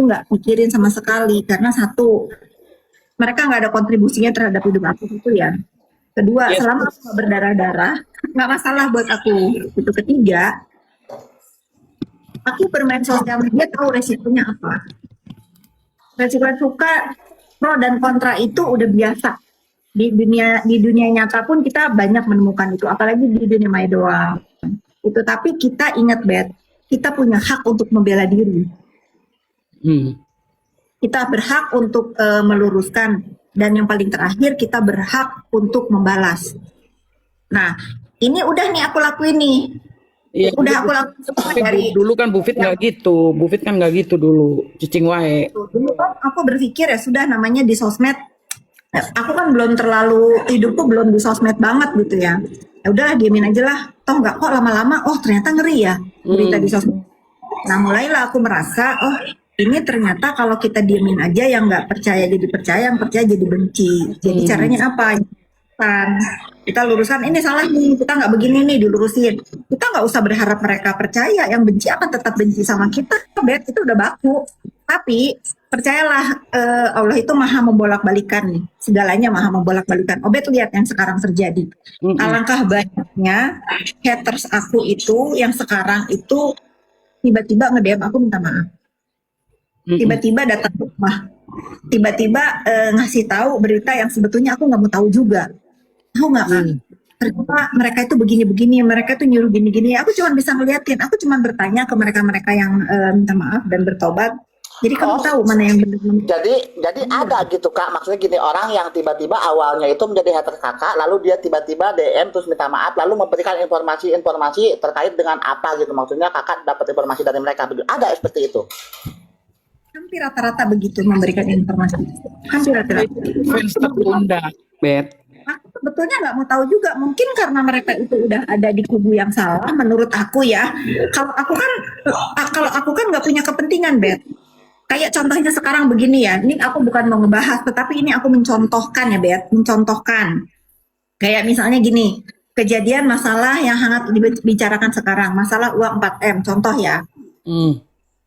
tuh nggak mikirin sama sekali karena satu mereka nggak ada kontribusinya terhadap hidup aku itu ya. Kedua, Yes. selama aku nggak berdarah-darah, nggak masalah buat aku. Itu ketiga, aku bermain sosial media tahu resikonya apa. Resiko suka pro dan kontra itu udah biasa di dunia nyata pun kita banyak menemukan itu, apalagi di dunia maya doang. Itu tapi kita ingat Bet, kita punya hak untuk membela diri. Kita berhak untuk meluruskan dan yang paling terakhir kita berhak untuk membalas. Nah, ini udah nih aku lakuin nih. Iya, Udah aku lakuin semua tapi dari dulu kan Bu Fit nggak gitu. Bu Fit kan nggak gitu dulu. Cicing wae. dulu kan aku berpikir ya sudah namanya di sosmed. Aku kan belum terlalu hidupku belum di sosmed banget gitu ya. Ya udahlah diemin aja lah. Toh nggak kok lama-lama. Oh ternyata ngeri ya berita di sosmed. Nah mulailah aku merasa oh ini ternyata kalau kita diemin aja yang nggak percaya jadi percaya, yang percaya jadi benci. Jadi caranya apa? Kita luruskan ini salah nih, kita nggak begini nih dilurusin. Kita nggak usah berharap mereka percaya, yang benci akan tetap benci sama kita. Bet itu udah baku. Tapi percayalah Allah itu maha membolak-balikan nih, segalanya maha membolak-balikan. Obet lihat yang sekarang terjadi. Alangkah banyaknya haters aku itu yang sekarang itu tiba-tiba nge-DM aku minta maaf. Tiba-tiba datang ke rumah, tiba-tiba ngasih tahu berita yang sebetulnya aku nggak mau tahu juga. Tahu nggak kan? Ternyata mereka itu begini-begini, mereka tuh nyuruh gini-gini. Aku cuma bisa ngeliatin, aku cuma bertanya ke mereka-mereka yang minta maaf dan bertobat. Jadi kamu tahu mana yang benar. Jadi ada gitu Kak, maksudnya gini, orang yang tiba-tiba awalnya itu menjadi hater Kakak, lalu dia tiba-tiba DM terus minta maaf, lalu memberikan informasi terkait dengan apa gitu, maksudnya Kakak dapat informasi dari mereka, ada seperti itu? Hampir rata-rata begitu memberikan informasi. Hampir rata-rata. Fans tertunda, Bet. Aku sebetulnya nggak mau tahu juga, mungkin karena mereka itu udah ada di kubu yang salah menurut aku ya. Kalau aku kan nggak punya kepentingan Bet. Kayak contohnya sekarang begini ya, ini aku bukan mau ngebahas, tetapi ini aku mencontohkan ya Bet, mencontohkan. Kayak misalnya gini, kejadian masalah yang hangat dibicarakan sekarang, masalah uang 4M, contoh ya.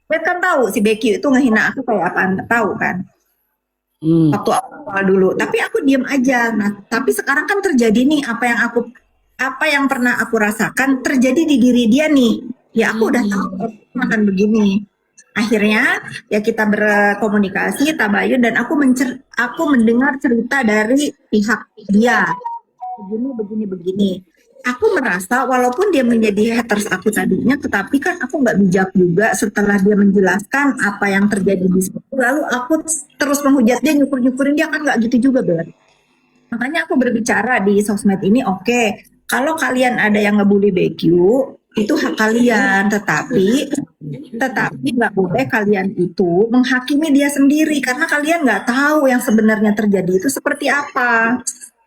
Bet kan tahu si Becky itu ngehina aku kayak apaan, tahu kan? Waktu awal dulu, tapi aku diem aja. Nah, tapi sekarang kan terjadi nih apa yang pernah aku rasakan terjadi di diri dia nih. Ya aku udah tahu akan begini. Akhirnya ya kita berkomunikasi, tabayun dan aku mendengar cerita dari pihak dia. Begini. Aku merasa walaupun dia menjadi haters aku tadinya, tetapi kan aku nggak bijak juga setelah dia menjelaskan apa yang terjadi di situ. Lalu aku terus menghujat dia, nyukur-nyukurin dia, kan nggak gitu juga, Ber. Makanya aku berbicara di sosmed ini, oke, kalau kalian ada yang ngebully BQ, itu hak kalian, tetapi nggak boleh kalian itu menghakimi dia sendiri karena kalian nggak tahu yang sebenarnya terjadi itu seperti apa.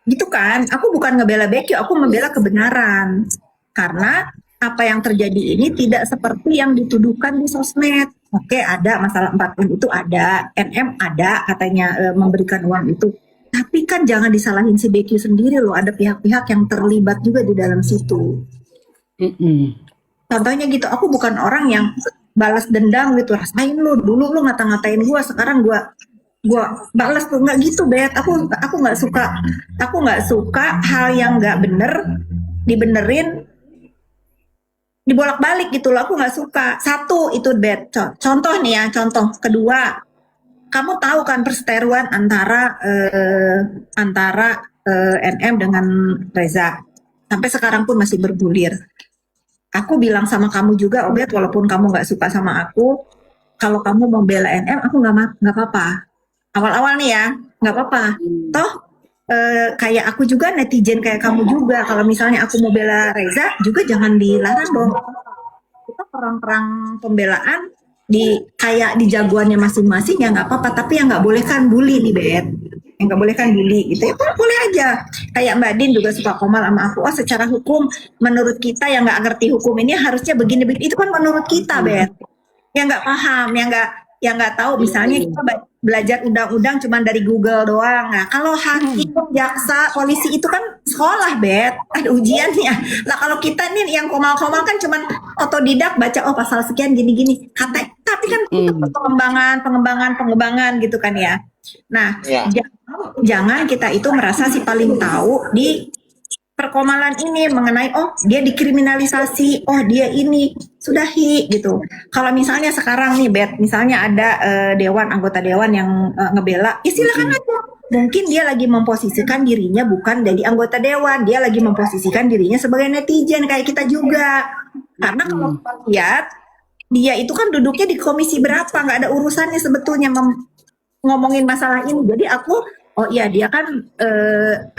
Gitu kan, aku bukan ngebela BQ, aku membela kebenaran. Karena apa yang terjadi ini tidak seperti yang dituduhkan di sosmed. Oke, ada masalah 4M itu ada, NM ada katanya memberikan uang itu. Tapi kan jangan disalahin si BQ sendiri loh, ada pihak-pihak yang terlibat juga di dalam situ. Contohnya gitu, aku bukan orang yang balas dendam gitu, rasain lu, dulu lu ngata-ngatain gua, sekarang gua balas tuh, nggak gitu Bet. Aku nggak suka hal yang nggak bener dibenerin dibolak-balik gitu loh, aku nggak suka. Satu itu Bet, contoh nih ya, contoh kedua, kamu tahu kan perseteruan antara NM dengan Reza sampai sekarang pun masih bergulir. Aku bilang sama kamu juga, Obet, walaupun kamu nggak suka sama aku, kalau kamu mau bela NM, aku nggak apa-apa. Awal-awal nih ya, nggak apa-apa. Toh kayak aku juga netizen kayak kamu juga. Kalau misalnya aku mau bela Reza, juga jangan dilarang dong. Kita perang-perang pembelaan kayak di jagoannya masing-masing ya nggak apa-apa. Tapi yang nggak boleh kan bully nih Bet. Yang nggak boleh kan bully gitu. Ya boleh aja. Kayak Mbak Din juga suka komal sama aku. Oh secara hukum, menurut kita yang nggak ngerti hukum ini harusnya begini-begini. Itu kan menurut kita Bet. Yang nggak paham, yang nggak tahu, misalnya kita belajar undang-undang cuma dari Google doang. Nah, kalau hakim, jaksa, polisi itu kan sekolah, Bet. Ada ujiannya. Nah, kalau kita nih yang komal-komal kan cuma otodidak baca, oh pasal sekian gini-gini. Kata Tapi kan itu pengembangan gitu kan ya. Nah, Ya. jangan kita itu merasa si paling tahu di perkomalan ini mengenai dia dikriminalisasi, dia ini sudahi gitu. Kalau misalnya sekarang nih Bet, misalnya ada anggota dewan yang ngebela, ya silakan aja. Mungkin dia lagi memposisikan dirinya bukan jadi anggota dewan, dia lagi memposisikan dirinya sebagai netizen kayak kita juga. Karena kalau kita lihat dia itu kan duduknya di komisi berapa, nggak ada urusannya sebetulnya ngomongin masalah ini. Jadi aku dia kan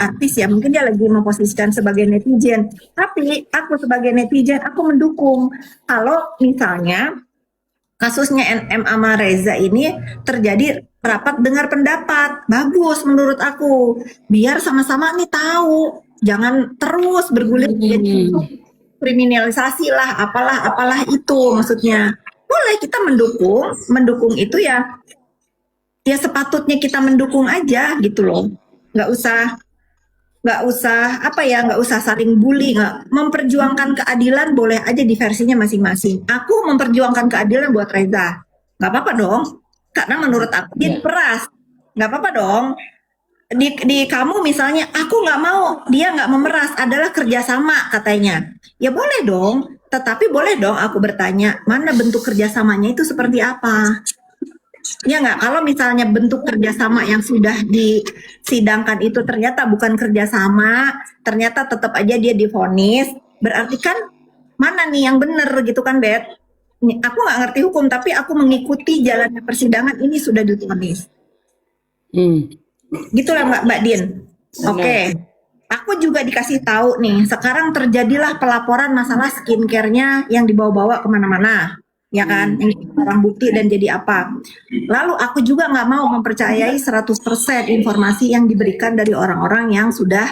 artis ya, mungkin dia lagi memposisikan sebagai netizen. Tapi aku sebagai netizen, aku mendukung kalau misalnya kasusnya NM sama Reza ini terjadi rapat dengar pendapat. Bagus menurut aku. Biar sama-sama nih tahu. Jangan terus bergulir jadi kriminalisasi lah, apalah itu maksudnya. Boleh kita mendukung itu ya sepatutnya kita mendukung aja gitu loh. Nggak usah saling bully. Memperjuangkan keadilan boleh aja di versinya masing-masing. Aku memperjuangkan keadilan buat Reza, nggak apa-apa dong, karena menurut aku dia diperas, nggak apa-apa dong. Di kamu misalnya, aku nggak mau dia nggak memeras, adalah kerjasama katanya, ya boleh dong. Tetapi boleh dong aku bertanya, mana bentuk kerjasamanya itu seperti apa? Ya nggak, kalau misalnya bentuk kerjasama yang sudah disidangkan itu ternyata bukan kerjasama, ternyata tetap aja dia divonis, berarti kan mana nih yang benar gitu kan, Bet? Aku nggak ngerti hukum, tapi aku mengikuti jalannya persidangan, ini sudah divonis. Gitulah Mbak Din. Oke. Aku juga dikasih tahu nih, sekarang terjadilah pelaporan masalah skincare-nya yang dibawa-bawa kemana-mana. Ya kan, yang barang bukti dan jadi apa. Lalu aku juga nggak mau mempercayai 100% informasi yang diberikan dari orang-orang yang sudah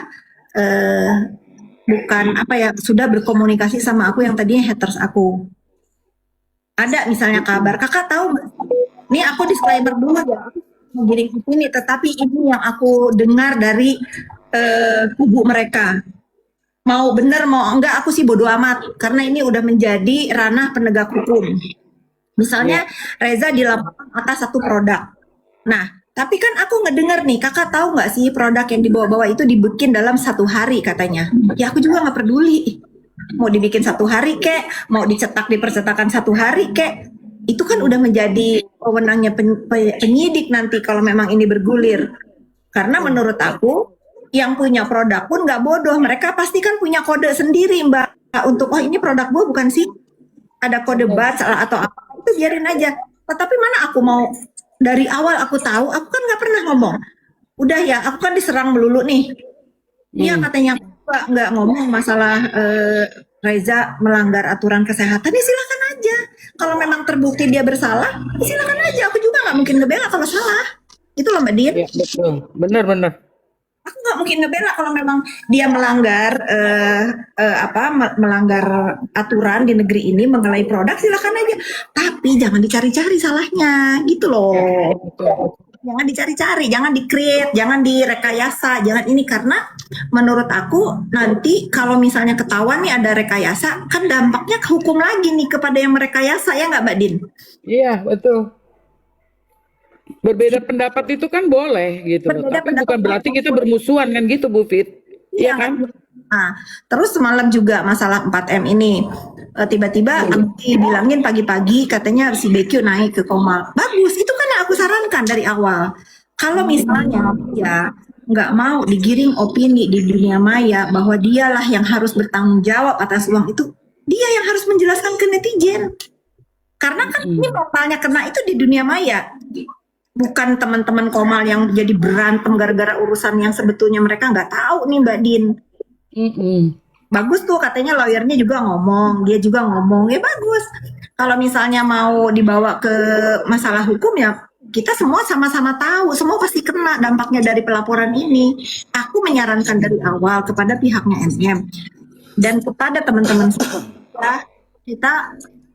sudah berkomunikasi sama aku yang tadinya haters aku. Ada misalnya kabar, kakak tahu nggak? Ini aku disclaimer dulu ya, giring ini, tetapi ini yang aku dengar dari kubu mereka. Mau bener mau enggak aku sih bodo amat, karena ini udah menjadi ranah penegak hukum. Misalnya Reza dilaporkan atas satu produk. Nah, tapi kan aku ngedenger nih, kakak tahu nggak sih produk yang dibawa-bawa itu dibikin dalam 1 hari katanya. Ya aku juga nggak peduli. Mau dibikin 1 hari kek, mau dicetak di percetakan 1 hari kek, itu kan udah menjadi wewenangnya penyidik nanti kalau memang ini bergulir. Karena menurut aku yang punya produk pun nggak bodoh, mereka pasti kan punya kode sendiri Mbak untuk ini produk gue bukan sih, ada kode batch atau apa, itu biarin aja. Tapi mana aku mau dari awal aku tahu, aku kan nggak pernah ngomong. Udah ya, aku kan diserang melulu nih. Dia katanya nggak ngomong masalah Reza melanggar aturan kesehatan, ya silakan aja. Kalau memang terbukti dia bersalah, ya silakan aja. Aku juga nggak mungkin ngebela kalau salah. Itu loh Mbak Din. Ya, betul, benar. Aku nggak mungkin ngebela kalau memang dia melanggar melanggar aturan di negeri ini mengenai produk, silakan aja. Tapi jangan dicari-cari salahnya, gitu loh. Jangan dicari-cari, jangan di-create, jangan direkayasa, jangan ini, karena menurut aku nanti kalau misalnya ketahuan nih ada rekayasa, kan dampaknya hukum lagi nih kepada yang merekayasa, ya nggak Mbak Din? Iya, betul. Berbeda pendapat itu kan boleh gitu, tapi bukan berarti kita bermusuhan kan gitu Bu Fit. Iya kan? Nah, terus semalam juga masalah 4M ini, tiba-tiba bilangin pagi-pagi katanya si BQ naik ke koma. Bagus, itu kan yang aku sarankan dari awal. Kalau misalnya ya nggak mau digiring opini di dunia maya bahwa dialah yang harus bertanggung jawab atas uang itu, dia yang harus menjelaskan ke netizen. Karena kan ini mentalnya kena itu di dunia maya. Bukan teman-teman Komal yang jadi berantem gara-gara urusan yang sebetulnya mereka nggak tahu nih Mbak Din. Bagus tuh katanya lawyernya juga ngomong, dia juga ngomong, ya bagus. Kalau misalnya mau dibawa ke masalah hukum ya kita semua sama-sama tahu, semua pasti kena dampaknya dari pelaporan ini. Aku menyarankan dari awal kepada pihaknya NM dan kepada teman-teman kita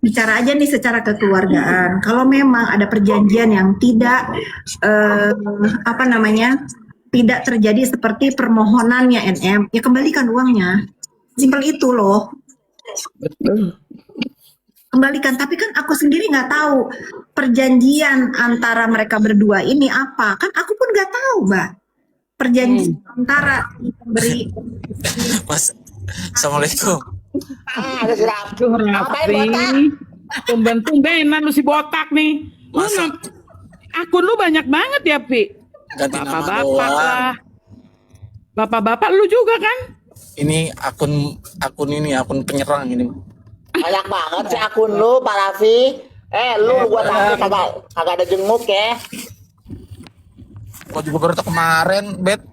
bicara aja nih secara kekeluargaan. Kalau memang ada perjanjian yang tidak tidak terjadi seperti permohonannya NM, ya kembalikan uangnya. Simpel itu loh. Betul. kembalikan. Tapi kan aku sendiri nggak tahu perjanjian antara mereka berdua ini apa. Kan aku pun nggak tahu, Mbak. Perjanjian antara si pemberi. Mas, Assalamualaikum. Ada si Raffi. Aduh, Ngapain botak? Raffi. Tumben-tumbenan lu si botak nih. Lu Masa? akun lu banyak banget ya, Pi? Ganti nama Bapak-bapak doang. lah. Bapak-bapak lu juga kan? Ini akun penyerang ini. Banyak banget sih akun lu, Pak Raffi. Lu gua tahu kagak ada jenguk ya. Gua juga baru tahu kemarin, Bet.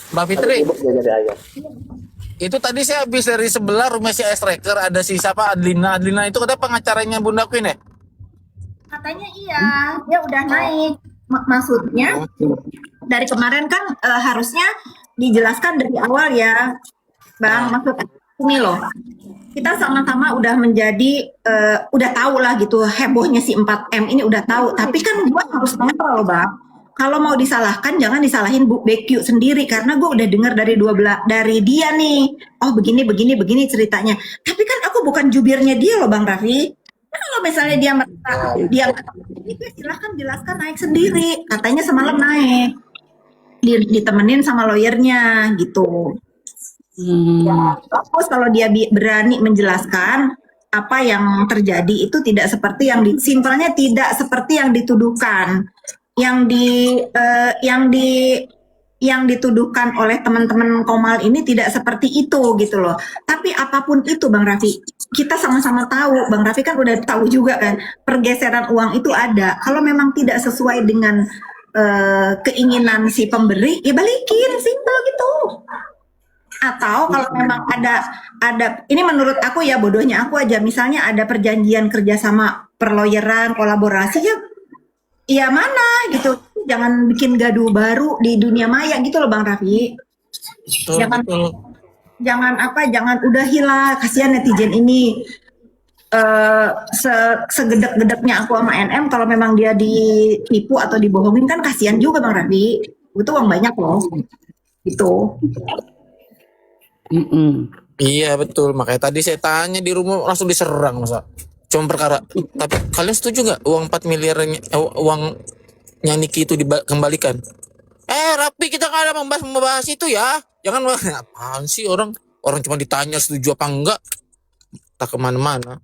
Mbak Fitri, Sibuk dia jadi ayam. itu tadi saya habis dari sebelah rumah si Striker, ada si siapa Adlina. Adlina itu katanya pengacaranya Bunda Queen ya? Katanya iya, dia udah naik. Maksudnya dari kemarin kan harusnya dijelaskan dari awal ya, Bang. Maksud ini loh, kita sama-sama udah menjadi udah tahu lah gitu hebohnya si 4M ini udah tahu. Tapi kan gua harus netral loh, Bang. Kalau mau disalahkan jangan disalahin Bu BQ sendiri karena gue udah dengar dari dari dia nih. Oh begini ceritanya. Tapi kan aku bukan jubirnya dia loh Bang Raffi. Nah, kalau misalnya dia merasa dia itu silahkan jelaskan naik sendiri. Katanya semalam naik. Ditemenin sama lawyernya gitu. Ya, terus kalau dia berani menjelaskan apa yang terjadi itu tidak seperti yang simpelnya tidak seperti yang dituduhkan. Yang dituduhkan oleh teman-teman Komal ini tidak seperti itu gitu loh. Tapi apapun itu Bang Raffi, kita sama-sama tahu, Bang Raffi kan udah tahu juga kan, pergeseran uang itu ada. Kalau memang tidak sesuai dengan keinginan si pemberi, ya balikin, simpel gitu. Atau kalau memang ada ini menurut aku ya bodohnya aku aja, misalnya ada perjanjian kerjasama perlawyeran, kolaborasi ya mana gitu, jangan bikin gaduh baru di dunia maya gitu loh Bang Raffi. Betul, betul. Jangan udahilah, kasihan netizen ini. Segedek-gedeknya aku sama NM kalau memang dia ditipu atau dibohongin kan kasihan juga Bang Raffi. Itu uang banyak loh. Gitu. Iya betul, makanya tadi saya tanya di rumah langsung diserang masa. Cuma perkara, tapi kalian setuju nggak uang 4 miliarnya, uangnya Niki itu dikembalikan? Rapi, kita nggak ada membahas itu ya. Jangan, apaan sih orang cuma ditanya setuju apa enggak, tak kemana-mana.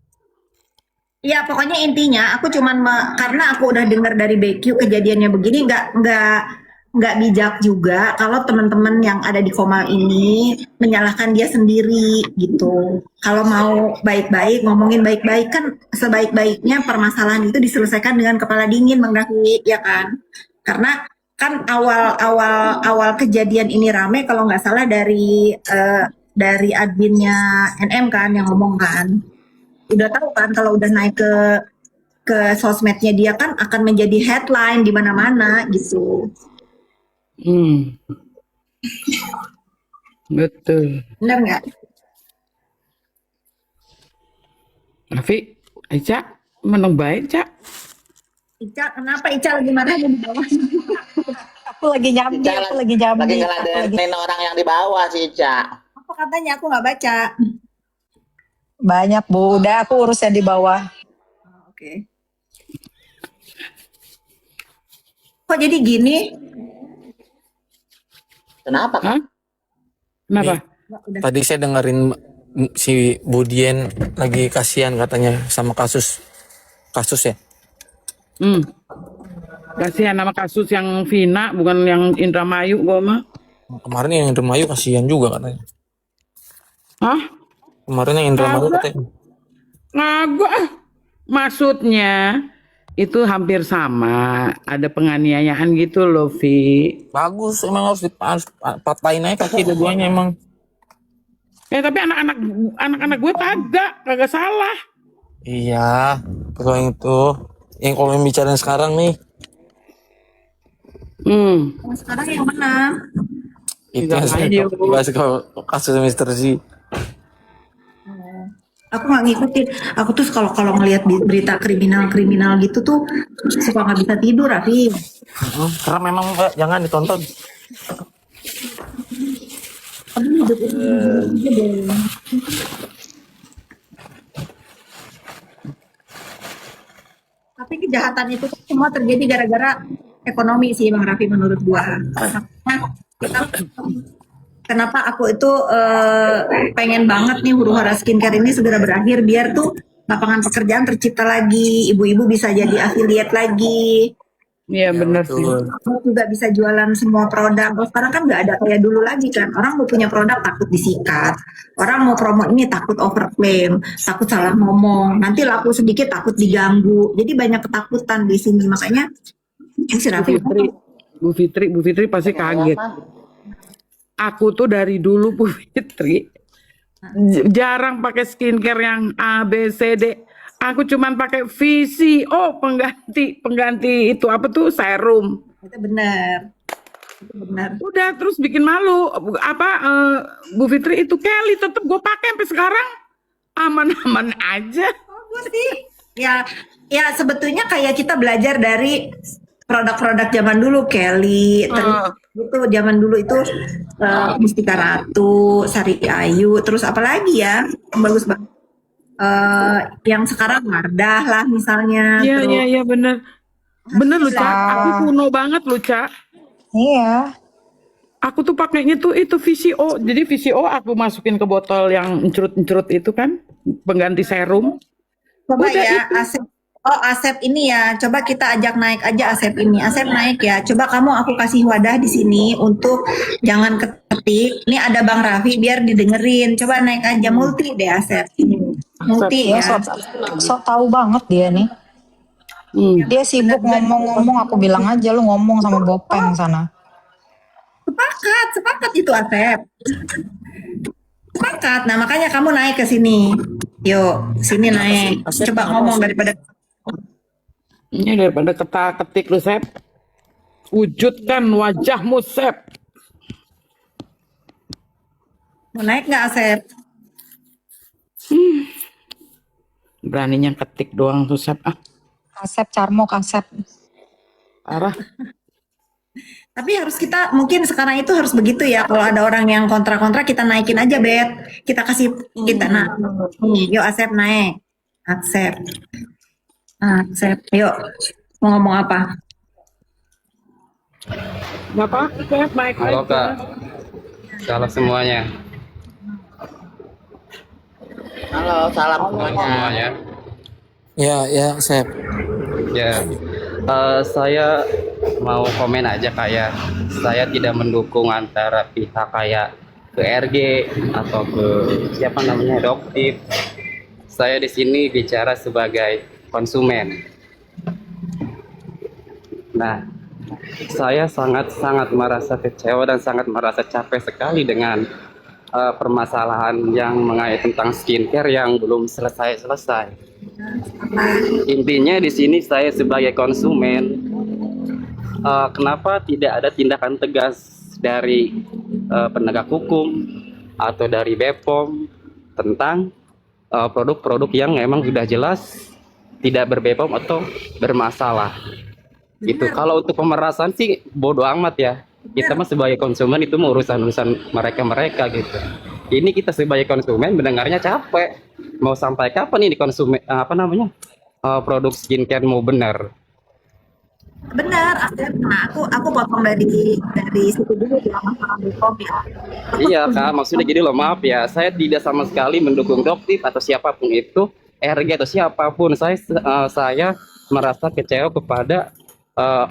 Ya pokoknya intinya aku cuman karena aku udah dengar dari BQ kejadiannya begini nggak bijak juga kalau teman-teman yang ada di Komal ini menyalahkan dia sendiri gitu. Kalau mau baik-baik, ngomongin baik-baik kan sebaik-baiknya permasalahan itu diselesaikan dengan kepala dingin Bang Raffi, ya kan? Karena kan awal kejadian ini rame kalau nggak salah dari adminnya NM kan yang ngomong kan. Udah tahu kan kalau udah naik ke sosmednya dia kan akan menjadi headline di mana-mana gitu. Betul. Benar nggak? Raffi, Ica, menang baik, Cak. Ica, kenapa Ica lagi marah di bawah? Aku lagi nyambi, Ica aku lagi nyambi. lagi Aku lagi ngeladenin orang yang di bawah si Ica. Apa katanya? Aku nggak baca. banyak Bu, udah aku urus yang di bawah. Oke. Kok jadi gini? Kenapa? Hah? Kenapa? Udah. Tadi saya dengerin si Budien lagi kasihan katanya sama kasus ya. Kasihan nama kasus yang Vina, bukan yang Indramayu gua mah. Kemarin yang Indramayu kasihan juga katanya. Hah? Kemarin yang Indramayu katanya. Ngagak. Maksudnya itu hampir sama. Ada penganiayaan gitu loh, Vi. Bagus, emang harus dipatahin aja kaki dua-duanya emang. Tapi anak-anak gue kagak salah. Iya, kalau yang itu, yang kalau yang bicarain sekarang nih, Yang sekarang yang mana? itu Tidak yang aja. bahas kalau kasus Mr. Z. Aku nggak ngikutin. Aku tuh kalau ngelihat berita kriminal gitu tuh suka nggak bisa tidur, Raffi. Karena memang jangan ditonton. Tapi kejahatan itu tuh semua terjadi gara-gara ekonomi sih Bang Raffi menurut gua. Makanya kenapa aku itu pengen banget nih huru hara skincare ini segera berakhir biar tuh lapangan pekerjaan tercipta lagi, ibu-ibu bisa jadi affiliate lagi, Iya Ya, benar sih. betul. kamu juga bisa jualan semua produk. Kalau sekarang kan nggak ada kayak dulu lagi kan, orang mau punya produk takut disikat, orang mau promo ini takut overclaim, takut salah ngomong, nanti laku sedikit takut diganggu, jadi banyak ketakutan di sini. Makanya si Bu Raffi Fitri, Bu Fitri pasti kaget. Aku tuh dari dulu Bu Fitri jarang pakai skincare yang A B C D. Aku cuman pakai VCO pengganti itu apa tuh serum. itu benar, itu benar. Udah terus bikin malu. Bu Fitri itu Kelly tetep gue pakai sampai sekarang aman-aman aja. Bagus sih. Ya sebetulnya kayak kita belajar dari produk-produk zaman dulu, Kelly, terus itu zaman dulu itu Mustika Ratu, Sari Ayu, terus apa lagi ya yang bagus banget. Yang sekarang Wardah lah misalnya. Iya terus iya iya bener. Bener lu Ca, aku Ah, kuno banget lu Ca. iya. Aku tuh pakainya tuh itu VCO. Jadi VCO aku masukin ke botol yang encrut-encrut itu kan, pengganti serum. coba Udah ya itu. Asep. Oh Asep ini ya, coba kita ajak naik aja Asep ini. Asep naik ya. Coba kamu aku kasih wadah di sini untuk jangan ketik. Ini ada Bang Raffi biar didengerin. Coba naik aja multi deh Asep. Multi Dia ya. sok tahu banget dia nih. Hmm. Dia sibuk ngomong-ngomong, aku bilang aja lu ngomong sama Bopeng sana. Sepakat itu Asep. Sepakat. Nah makanya kamu naik ke sini. Yuk, sini naik. Coba ngomong daripada Ini daripada ketik lu Sep. Wujudkan wajahmu Sep. mau naik nggak Asep? Beraninya ketik doang tuh Sep. Ah, Asep Carmok, Asep. parah. Tapi harus kita mungkin sekarang itu harus begitu ya. Kalau ada orang yang kontra-kontra kita naikin aja Bet. Kita kasih kita yuk Asep naik. Asep. Asep. Yuk. Mau ngomong apa? Gak apa-apa Sep, naik Halo aja. Kak, salam semuanya. Halo, salam semuanya. Semuanya. Ya, Sep. Ya, saya mau komen aja kayak saya tidak mendukung antara pihak kayak ke RG atau ke siapa namanya Doktif. Saya di sini bicara sebagai konsumen. Nah, saya sangat merasa kecewa dan sangat merasa capek sekali dengan permasalahan yang mengait tentang skincare yang belum selesai-selesai. Intinya di sini saya sebagai konsumen, kenapa tidak ada tindakan tegas dari penegak hukum atau dari BPOM tentang produk-produk yang memang sudah jelas tidak ber-BPOM atau bermasalah. Gitu. Kalau untuk pemerasan sih bodoh amat ya. Kita mah sebagai konsumen itu mau urusan mereka gitu. Ini kita sebagai konsumen mendengarnya capek. Mau sampai kapan ini konsumen produk skincare mau benar? Benar, Asep. Nah, aku potong dari situ dulu ya masalah BPOM ya. Iya Kak, maksudnya gini loh, maaf ya, saya tidak sama sekali mendukung Doktif atau siapapun itu, RG atau siapapun. Saya merasa kecewa kepada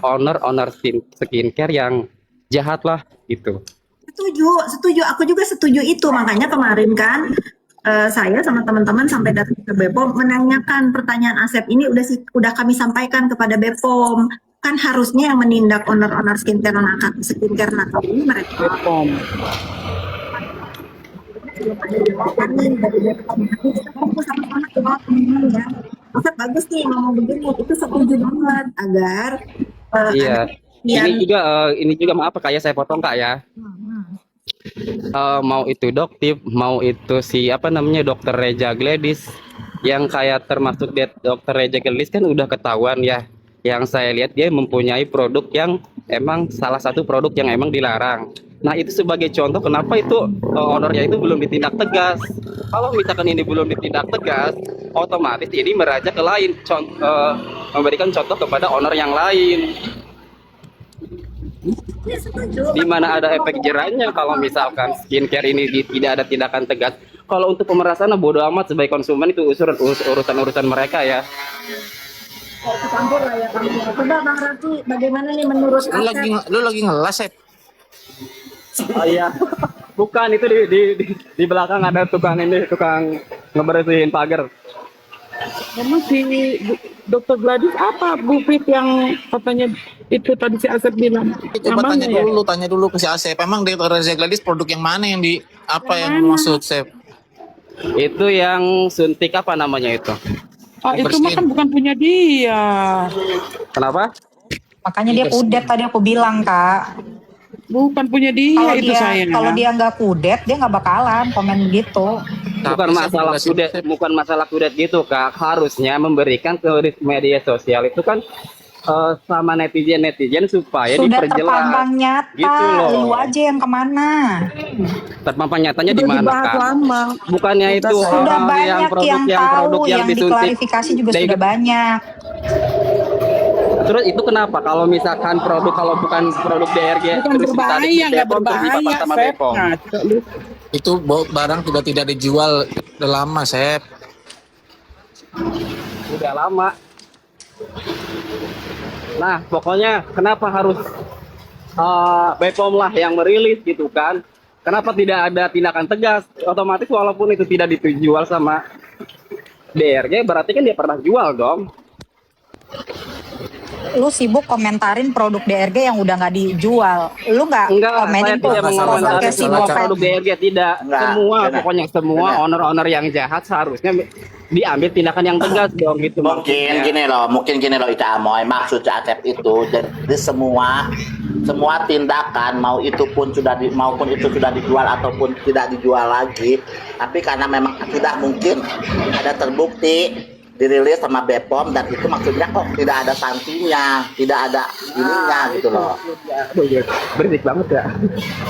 owner skincare yang jahat lah gitu. Setuju. Aku juga setuju itu. Makanya kemarin kan saya sama teman-teman sampai datang ke BPOM menanyakan pertanyaan Asep ini udah kami sampaikan kepada BPOM. Kan harusnya yang menindak owner skincare nakal ini mereka. BPOM. Ya. Asep bagus nih ngomong begini. Itu setuju banget agar Iya. yang Ini juga maaf kayak saya potong Kak ya. Mau itu Doktif, mau itu Dokter Reja Gladys, yang kayak termasuk Dokter Reja Gladys kan udah ketahuan ya. Yang saya lihat dia mempunyai produk yang emang salah satu produk yang emang dilarang. Nah, itu sebagai contoh kenapa itu ownernya itu belum ditindak tegas. Kalau misalkan ini belum ditindak tegas, otomatis ini meranjak ke lain, memberikan contoh kepada owner yang lain. Ya, setuju. Di mana ada efek jerahnya kalau misalkan skincare ini tidak ada tindakan tegas. Kalau untuk pemerasan bodo amat, sebagai konsumen itu urusan mereka ya. Ikut campur lah ya kamu. Coba Bang Raffi, bagaimana nih menurut Asep? Lu lagi ngelas, Sep. Oh iya, bukan itu di belakang ada tukang ngebersihin pagar. Memang si Dokter Gladys apa Bu Fit yang katanya itu tadi si Asep bilang? Coba Namanya ya? tanya dulu ke si Asep. Emang Dr. Reza Gladys produk yang mana yang di apa yang maksud, Sep? Itu yang suntik apa namanya itu? Oh, itu mah kan bukan punya dia. Kenapa? Makanya dia kudet tadi aku bilang, Kak. Bukan punya dia Kalau itu dia sayang. kalau dia nggak kudet, dia nggak bakalan komen gitu. Bukan masalah kudet gitu, Kak. Harusnya memberikan ke media sosial itu kan sama netizen supaya Sudah diperjelas. terpampang nyata, Gitu loh. lu aja yang kemana? Terpampang nyatanya di mana, dibahas Kak? lama. Bukannya itu Sudah hal-hal banyak yang tahu, yang disuntik. diklarifikasi juga Dari- sudah banyak. Terus itu kenapa kalau misalkan kalau bukan produk DRG Bukan terus ditarik di berbahaya, nggak Bepom, terus dipapas berbahaya, sama Sep. Bepom? Ngaco lu. Itu barang tidak dijual udah lama, Sep. Udah lama. Nah, pokoknya kenapa harus Bepom lah yang merilis gitu kan? Kenapa tidak ada tindakan tegas? Otomatis walaupun itu tidak dijual sama DRG, berarti kan dia pernah jual dong. Lu sibuk komentarin produk DRG yang udah nggak dijual. Lu nggak Enggak, saya komenin tidak mengomentari produknya si produk Bopet. DRG, tidak. Enggak, Semua, benar. pokoknya semua Benar. owner-owner yang jahat seharusnya diambil tindakan yang tegas dong gitu. Mungkin gini loh Ica Amoy, maksud Cak Acep itu jadi semua tindakan maupun itu sudah dijual ataupun tidak dijual lagi, tapi karena memang tidak mungkin ada terbukti dirilis sama Bepom, dan itu maksudnya kok tidak ada sanksinya, tidak ada ininya gitu loh. Aduh, berisik banget ya.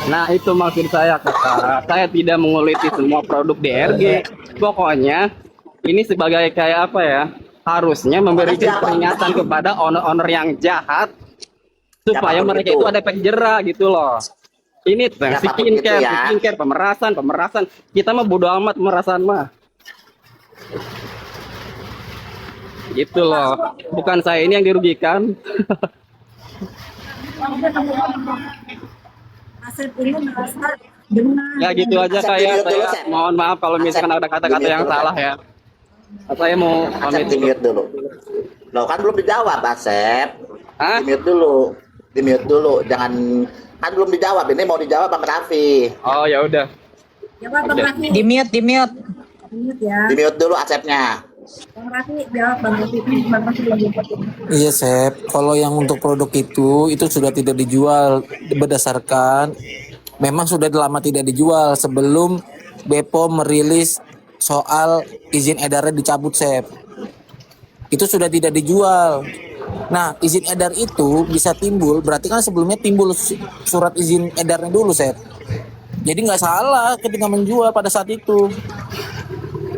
Nah, itu maksud saya, Kakak. Saya tidak menguliti semua produk DRG. Pokoknya ini sebagai kayak apa ya? Harusnya memberikan peringatan kepada owner-owner yang jahat supaya Siapapun mereka itu. itu ada efek jerah gitu loh. Ini Siapapun itu ya. skincare, pemerasan. Kita mah bodo amat pemerasan mah. Gitu loh. Bukan saya ini yang dirugikan. Asep ini merasa benar. Ya gitu aja Asep, kayak dilihat dulu, saya. Sep. Mohon maaf kalau misalkan ada kata-kata dilihat yang dulu, salah ya. Saya mau Asep pamit di dulu. mute dulu. Loh kan belum dijawab, Asep. Hah? Di mute dulu. Jangan, kan belum dijawab. Ini mau dijawab Bang Raffi. Oh ya udah. Jawab Bang Oke. Raffi. Di mute. Di mute ya. Di mute dulu Asepnya. Bang Raffi jawab Bang Raffi. Bang Raffi lagi foto. Iya, Sep. Kalau yang untuk produk itu sudah tidak dijual berdasarkan memang sudah lama tidak dijual sebelum Bepom merilis soal izin edarnya dicabut, Sep. Itu sudah tidak dijual. Nah, izin edar itu bisa timbul, berarti kan sebelumnya timbul surat izin edarnya dulu, Sep. Jadi nggak salah ketika menjual pada saat itu.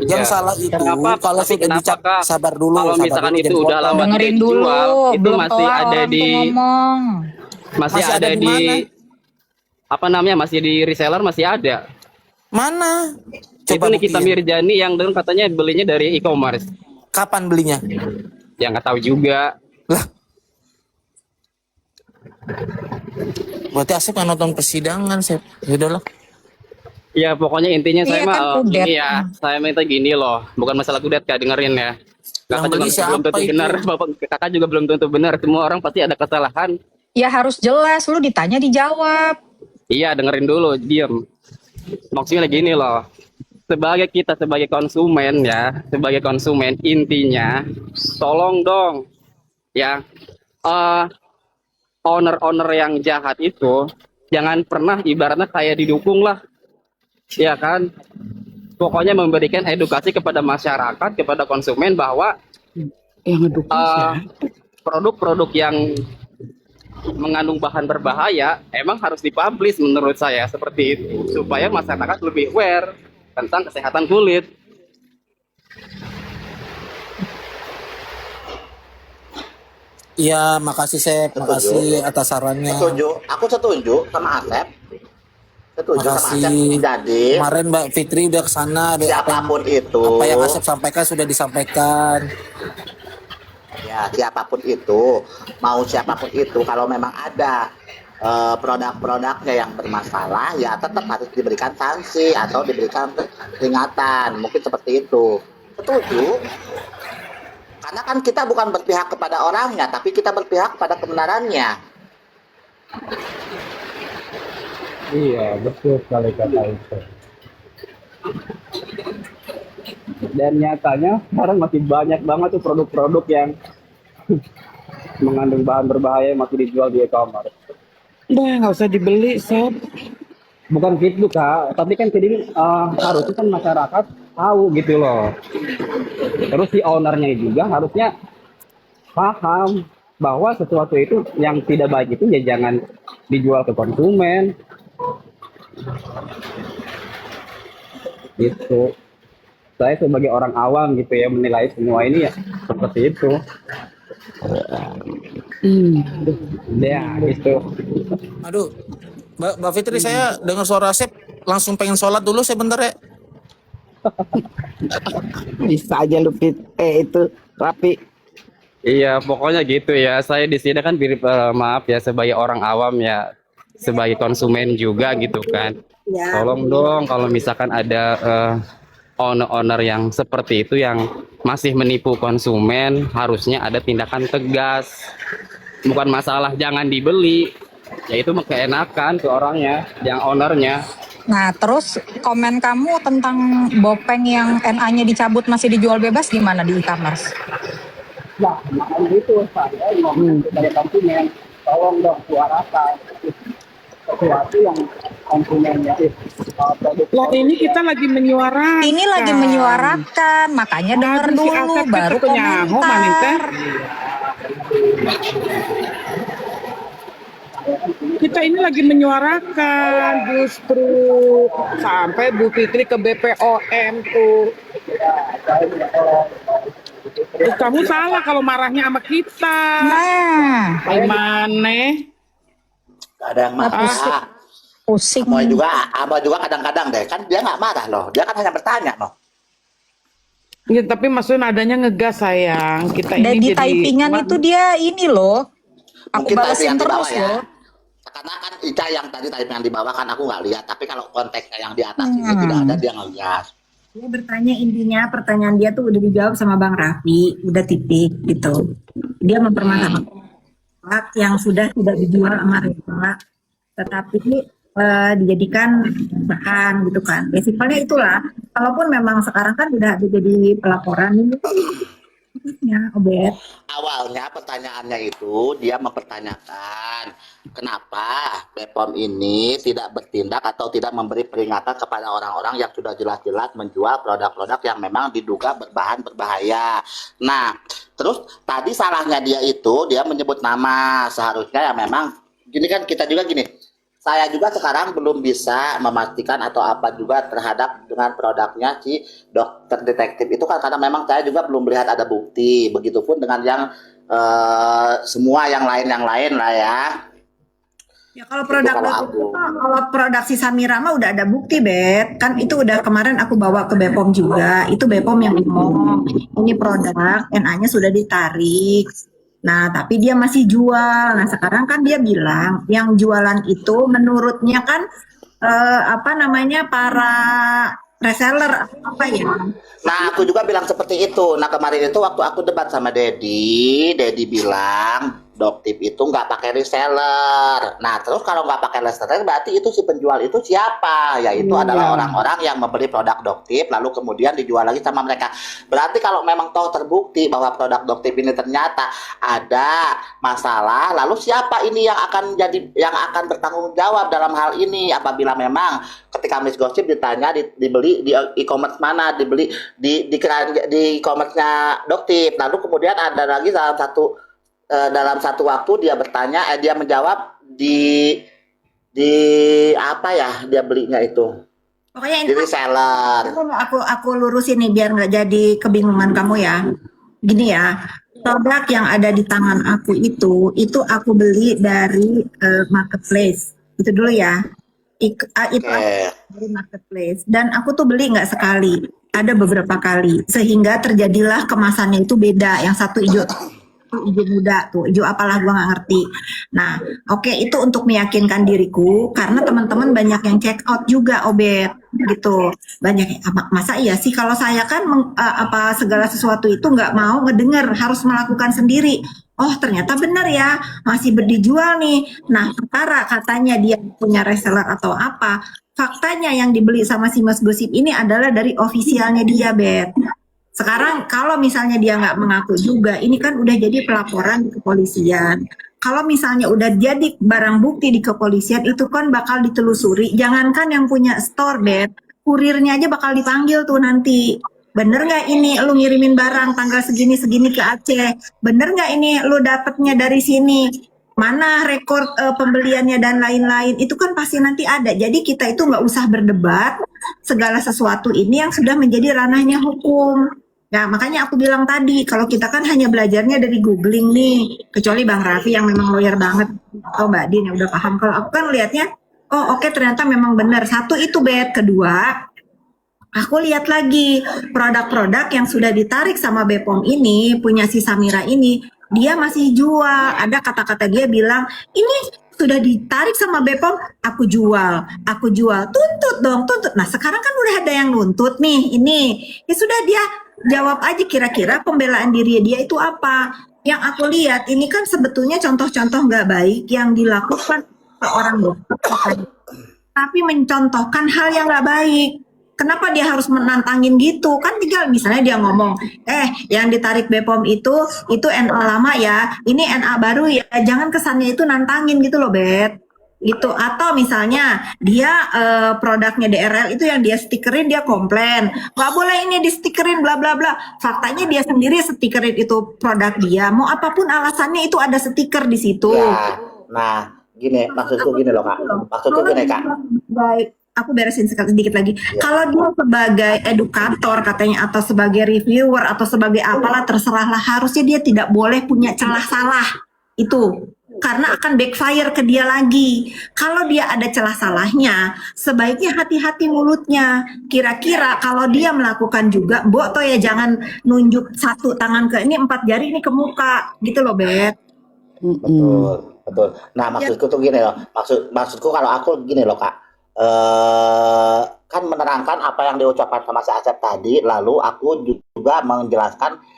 Yang Iya. salah itu Kenapa? kalau Tapi sudah kenapa, dicap, Kak? sabar dulu, Kalau sabar misalkan dulu, itu jangan udah potong. lama Dengerin tidak dulu, dijual, itu belum masih kelar ada orang di tuh ngomong. masih Masih ada ada di di mana? apa namanya? Masih di reseller masih ada. Mana? Itu Nikita buktiin. Mirjani yang dulu katanya belinya dari e-commerce. Kapan belinya? Ya nggak tahu juga. Lah. Berarti Asep nggak nonton persidangan, Sep. Yaudah lah. Ya pokoknya intinya Iya saya kan, mah kudet. ini ya, saya minta gini loh, bukan masalah kudet Kak, dengerin ya. Kakak beli juga siapa belum tentu itu? benar, Bapak Kakak juga belum tentu benar. Semua orang pasti ada kesalahan. Ya harus jelas, lu ditanya dijawab. Iya, dengerin dulu, diem. Maksudnya gini loh. Sebagai konsumen ya, sebagai konsumen intinya tolong dong ya owner-owner yang jahat itu jangan pernah ibaratnya kayak didukung lah. Ya kan? Pokoknya memberikan edukasi kepada masyarakat, kepada konsumen bahwa Yang ngedukung siapa? produk-produk yang mengandung bahan berbahaya, emang harus dipublish menurut saya seperti itu supaya masyarakat lebih aware tentang kesehatan kulit. Iya, makasih Sep, Setuju. makasih atas sarannya. Setuju. Aku setuju sama Asep. Setuju sama Asep. Makasih. Jadi Kemarin Mbak Fitri udah kesana, siapapun itu, apa yang Asep sampaikan sudah disampaikan. ya siapapun itu, mau siapapun itu, kalau memang ada produk-produknya yang bermasalah, ya tetap harus diberikan sanksi atau diberikan peringatan, mungkin seperti itu. Setuju. Karena kan kita bukan berpihak kepada orangnya, tapi kita berpihak kepada kebenarannya. Iya, betul sekali kata itu. Dan nyatanya sekarang masih banyak banget tuh produk-produk yang mengandung bahan berbahaya yang masih dijual di e-commerce. Udah nggak usah dibeli, Sep. Bukan gitu Kak, tapi kan jadi harusnya kan masyarakat tahu gitu loh. Terus si ownernya juga harusnya paham bahwa sesuatu itu yang tidak baik itu ya jangan dijual ke konsumen. Gitu. Saya sebagai orang awam gitu ya menilai semua ini ya seperti itu. Ya gitu. Aduh, Mbak Fitri, saya dengar suara Asep langsung pengen sholat dulu sebentar ya. Bisa aja lu itu rapi. Iya, pokoknya gitu ya. Saya di sini kan maaf ya sebagai orang awam ya, sebagai konsumen juga gitu kan. Ya. Tolong dong kalau misalkan ada owner-owner yang seperti itu yang masih menipu konsumen, harusnya ada tindakan tegas. Bukan masalah jangan dibeli, yaitu keenakan ke orangnya, yang ownernya. Nah, terus komen kamu tentang Bopeng yang NA-nya dicabut masih dijual bebas gimana di e-commerce? Nah, makanya itu saya ngomong sebagai konsumen, tolong dong suarakan sesuatu yang konsumennya produk. Lah ini kita lagi menyuarakan. Ini lagi menyuarakan, makanya denger Aduh, si dulu Asep baru itu nyaho, Mami, teh. komentar. Kita ini lagi menyuarakan, justru sampai Bu Fitri ke BPOM tuh. Terus kamu salah kalau marahnya sama kita. Nah, Gimana? Gak ada yang marah. pusing. Abah juga kadang-kadang deh, kan dia nggak marah loh, dia kan hanya bertanya loh. Ya, tapi maksudnya nadanya ngegas sayang. Kita Dan ini di jadi typingan itu dia ini loh. Aku Mungkin balesin typingan di bawah terus ya. loh. Karena kan Ica yang tadi typingan di bawah kan aku nggak lihat, tapi kalau konteksnya yang di atas ini tidak ada, dia ngegas. Dia bertanya, intinya pertanyaan dia tuh udah dijawab sama Bang Raffi, udah titik gitu. Dia mempermasalahkan produk yang sudah tidak dijual sama Reva, tetapi dijadikan bahan gitu kan. Ya simpelnya itulah. Kalaupun memang sekarang kan udah jadi pelaporan ini, ya Obet. Awalnya pertanyaannya itu dia mempertanyakan kenapa BPOM ini tidak bertindak atau tidak memberi peringatan kepada orang-orang yang sudah jelas-jelas menjual produk-produk yang memang diduga berbahan berbahaya. Nah, terus tadi salahnya dia itu dia menyebut nama, seharusnya ya memang gini kan, kita juga gini. Saya juga sekarang belum bisa memastikan atau apa juga terhadap dengan produknya si dokter detektif itu kan, karena memang saya juga belum melihat ada bukti. Begitupun dengan yang semua yang lain lah ya. Ya kalau produk kalau aku. kalau produk si Samira mah udah ada bukti, Bet. Kan itu udah kemarin aku bawa ke BPOM juga. Itu BPOM yang ngomong, ini produk NA-nya sudah ditarik. Nah, tapi dia masih jual. Nah, sekarang kan dia bilang yang jualan itu menurutnya kan para reseller apa ya? Nah, aku juga bilang seperti itu. Nah, kemarin itu waktu aku debat sama Dedi bilang Doktip itu nggak pakai reseller. Nah, terus kalau nggak pakai reseller berarti itu si penjual itu siapa? Yaitu adalah orang-orang yang membeli produk Doktip lalu kemudian dijual lagi sama mereka. Berarti kalau memang tahu terbukti bahwa produk Doktip ini ternyata ada masalah, lalu siapa ini yang akan bertanggung jawab dalam hal ini apabila memang ketika Miss Gossip ditanya dibeli di e-commerce mana, dibeli di e-commerce-nya Doktip. Lalu kemudian ada lagi salah satu dalam satu waktu dia bertanya, dia menjawab di apa ya dia belinya itu Pokoknya di reseller. aku lurusin nih biar nggak jadi kebingungan kamu ya. Gini ya, produk yang ada di tangan aku itu aku beli dari marketplace. Itu dulu ya. Itu Oke. dari marketplace. Dan aku tuh beli nggak sekali, ada beberapa kali. Sehingga terjadilah kemasannya itu beda. Yang satu hijau muda tuh, hijau apalah gua nggak ngerti. Nah, oke itu untuk meyakinkan diriku karena teman-teman banyak yang check out juga Obet gitu. Banyak yang, masa iya sih kalau saya kan apa segala sesuatu itu nggak mau ngedenger, harus melakukan sendiri. Oh ternyata benar ya, masih berdijual nih. Nah perkara katanya dia punya reseller atau apa, faktanya yang dibeli sama si Mas Gosip ini adalah dari ofisialnya dia, Bet. Sekarang kalau misalnya dia nggak mengaku juga, ini kan udah jadi pelaporan di kepolisian. Kalau misalnya udah jadi barang bukti di kepolisian, itu kan bakal ditelusuri. Jangankan yang punya store, Bet, kurirnya aja bakal dipanggil tuh nanti. Bener nggak ini lu ngirimin barang tanggal segini-segini ke Aceh? Bener nggak ini lu dapetnya dari sini? Mana rekor pembeliannya dan lain-lain? Itu kan pasti nanti ada. Jadi kita itu nggak usah berdebat segala sesuatu ini yang sudah menjadi ranahnya hukum. Nah, makanya aku bilang tadi, kalau kita kan hanya belajarnya dari googling nih, kecuali Bang Raffi yang memang lawyer banget, atau Mbak Din yang udah paham. Kalau aku kan lihatnya, oh oke ternyata memang benar. Satu itu Bet, kedua, aku lihat lagi produk-produk yang sudah ditarik sama Bepom ini, punya si Samira ini, dia masih jual. Ada kata-kata dia bilang, ini sudah ditarik sama Bepom, aku jual, tuntut dong, tuntut. Nah sekarang kan udah ada yang nuntut nih, ini, ya sudah dia jawab aja kira-kira pembelaan diri dia itu apa. Yang aku lihat ini kan sebetulnya contoh-contoh nggak baik yang dilakukan seorang dokter, tapi mencontohkan hal yang nggak baik. Kenapa dia harus menantangin gitu? Kan tinggal misalnya dia ngomong, yang ditarik Bepom itu NA lama ya, ini NA baru ya, jangan kesannya itu nantangin gitu loh, Bet. Gitu. Atau misalnya dia produknya DRL itu yang dia stikerin, dia komplain, nggak boleh ini di stikerin bla bla bla. Faktanya dia sendiri stikerin itu produk dia, mau apapun alasannya itu ada stiker di situ. Ya, nah gini maksudku gini loh Kak. Maksudku gini Kak. Baik, aku beresin sedikit lagi. Kalau dia sebagai edukator katanya atau sebagai reviewer atau sebagai apalah terserahlah, harusnya dia tidak boleh punya celah salah itu. Karena akan backfire ke dia lagi. Kalau dia ada celah salahnya, sebaiknya hati-hati mulutnya. Kira-kira kalau dia melakukan juga, Mbok toh ya jangan nunjuk satu tangan ke ini, 4 jari ini ke muka, gitu loh, Bet. Betul. Nah maksudku tuh gini loh. Maksudku kalau aku gini loh Kak. Kan menerangkan apa yang diucapkan sama si Asep tadi, lalu aku juga menjelaskan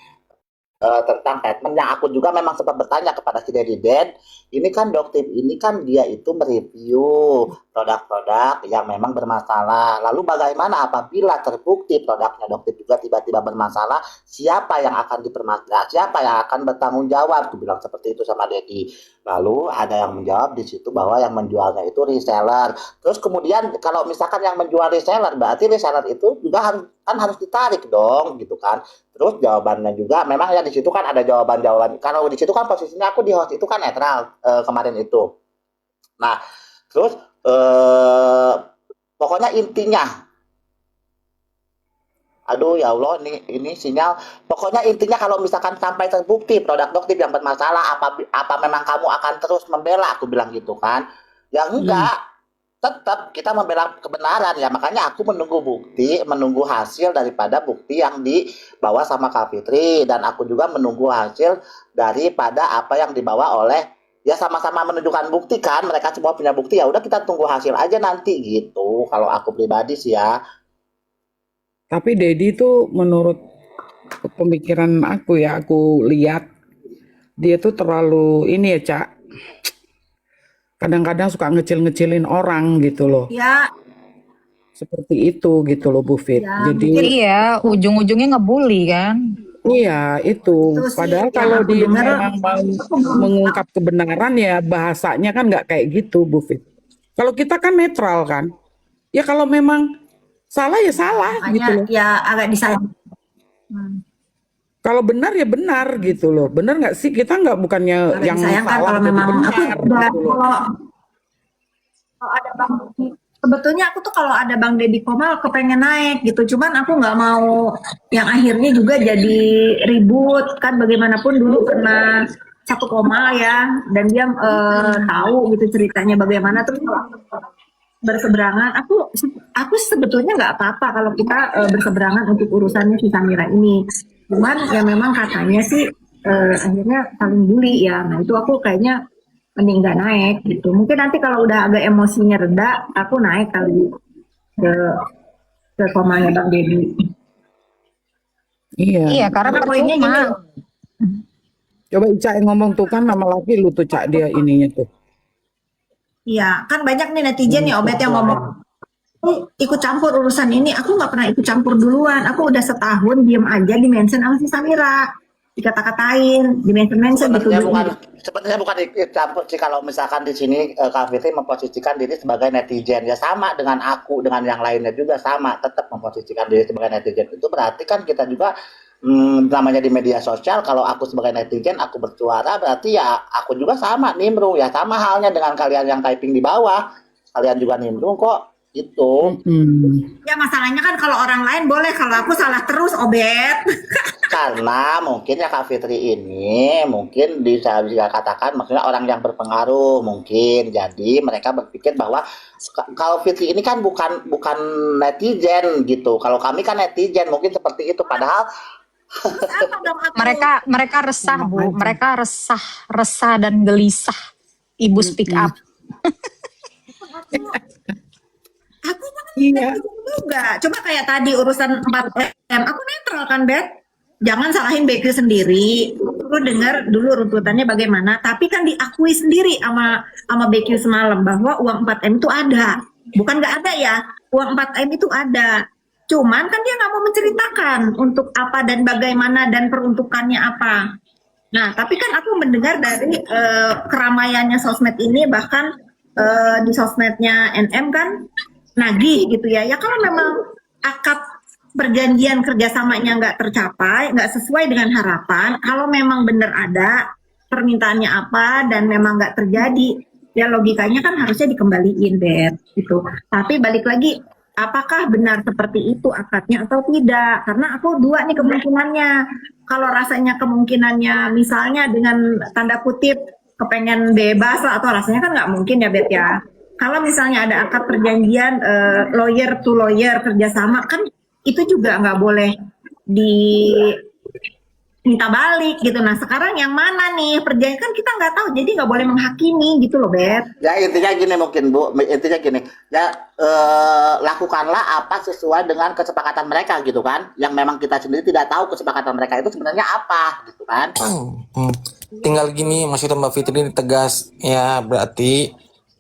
tentang statement yang aku juga memang sempat bertanya kepada si Dedi Den. Ini kan Doktip ini kan dia itu mereview produk-produk yang memang bermasalah. Lalu bagaimana apabila terbukti produknya Doktip juga tiba-tiba bermasalah, siapa yang akan dipermasalahkan? Siapa yang akan bertanggung jawab? Aku bilang seperti itu sama Dedi. Lalu ada yang menjawab di situ bahwa yang menjualnya itu reseller. Terus kemudian kalau misalkan yang menjual reseller, berarti reseller itu juga harus ditarik dong, gitu kan. Terus jawabannya juga memang ya di situ kan ada jawaban-jawaban. Kalau di situ kan posisinya aku di host itu kan netral kemarin itu. Nah, terus pokoknya intinya, aduh ya Allah ini sinyal. Pokoknya intinya kalau misalkan sampai terbukti produk Doktip yang bermasalah, apa memang kamu akan terus membela? Aku bilang gitu kan. Ya enggak. Tetap kita membela kebenaran ya, makanya aku menunggu hasil daripada bukti yang dibawa sama Kak Fitri, dan aku juga menunggu hasil daripada apa yang dibawa oleh, ya sama-sama menunjukkan bukti kan, mereka semua punya bukti, ya udah kita tunggu hasil aja nanti gitu kalau aku pribadi sih ya. Tapi Dedi tuh menurut pemikiran aku ya, aku lihat dia tuh terlalu ini ya Cak, kadang-kadang suka ngecil-ngecilin orang gitu loh. Ya, Seperti itu gitu loh Bu Fit. Ya, Jadi Iya, ujung-ujungnya ngebully kan. iya itu. Itu sih Padahal yang kalau aku dia dengar. memang mau mengungkap kebenaran ya bahasanya kan nggak kayak gitu Bu Fit. Kalau kita kan netral kan. Ya kalau memang salah ya salah gitu Makanya loh. ya agak disayang. Hmm. Kalau benar ya benar gitu loh. Benar nggak sih? Kita nggak bukannya Agak yang disayangkan salah kalau jadi memang aku benar udah gitu loh. kalau ada bang sebetulnya aku tuh kalau ada Bang Deddy Komal kepengen naik gitu, cuman aku nggak mau yang akhirnya juga jadi ribut kan. Bagaimanapun dulu pernah satu Komal ya, dan dia tahu gitu ceritanya bagaimana. Terus kalau aku berseberangan, aku sebetulnya nggak apa-apa kalau kita berseberangan untuk urusannya si Samira ini. Cuman ya memang katanya sih akhirnya saling bully ya. Nah itu aku kayaknya mending nggak naik gitu. Mungkin nanti kalau udah agak emosinya reda, aku naik kali ke komanya Bang Deddy. Iya. Iya, karena Karena poinnya percuma. gini, Coba Ica yang ngomong tuh kan nama laki lu tuh Cak dia ininya tuh. ya kan banyak nih netizen nih Obet yang ngomong, ikut campur urusan ini. Aku nggak pernah ikut campur duluan. Aku udah setahun diem aja di mention sama si Samira, dikata-katain, di mention gitu. Sebenarnya bukan ikut campur sih, kalau misalkan di sini Kak Fitri memposisikan diri sebagai netizen, ya sama dengan aku, dengan yang lainnya juga sama, tetap memposisikan diri sebagai netizen. Itu berarti kan kita juga namanya di media sosial, kalau aku sebagai netizen aku bersuara, berarti ya aku juga sama nimbrung, ya sama halnya dengan kalian yang typing di bawah, kalian juga nimbrung kok gitu. Ya masalahnya kan kalau orang lain boleh, kalau aku salah terus Obet. Karena mungkin ya Kak Fitri ini mungkin bisa katakan maksudnya orang yang berpengaruh mungkin, jadi mereka berpikir bahwa kalau Fitri ini kan bukan netizen gitu, kalau kami kan netizen mungkin seperti itu, padahal Apa dong aku? Mereka resah, Bu. Mereka resah dan gelisah. Ibu speak up. Aku kan Iya. juga. Coba kayak tadi urusan 4M, aku netral kan, Bet. Jangan salahin BQ sendiri. Lu dengar dulu runtutannya bagaimana, tapi kan diakui sendiri sama BQ semalam bahwa uang 4M itu ada. Bukan nggak ada ya, uang 4M itu ada. Cuman kan dia nggak mau menceritakan untuk apa dan bagaimana dan peruntukannya apa. Nah, tapi kan aku mendengar dari keramaiannya sosmed ini, bahkan di sosmednya NM kan nagih gitu ya. Ya kalau memang akad perjanjian kerjasamanya nggak tercapai, nggak sesuai dengan harapan, kalau memang benar ada permintaannya apa dan memang nggak terjadi, ya logikanya kan harusnya dikembaliin, Bet. Gitu. Tapi balik lagi, apakah benar seperti itu akadnya atau tidak? Karena aku dua nih kemungkinannya. Kalau rasanya kemungkinannya misalnya dengan tanda kutip kepengen bebas lah, atau rasanya kan nggak mungkin ya, Bet ya. Kalau misalnya ada akad perjanjian lawyer to lawyer kerjasama, kan itu juga nggak boleh diminta balik gitu. Nah sekarang yang mana nih perjanjian, kan kita nggak tahu, jadi nggak boleh menghakimi gitu loh, Bet. ya intinya gini mungkin Bu, intinya gini ya, lakukanlah apa sesuai dengan kesepakatan mereka gitu kan, yang memang kita sendiri tidak tahu kesepakatan mereka itu sebenarnya apa gitu kan. Tinggal gini, maksudnya Mbak Fitri ini tegas ya, berarti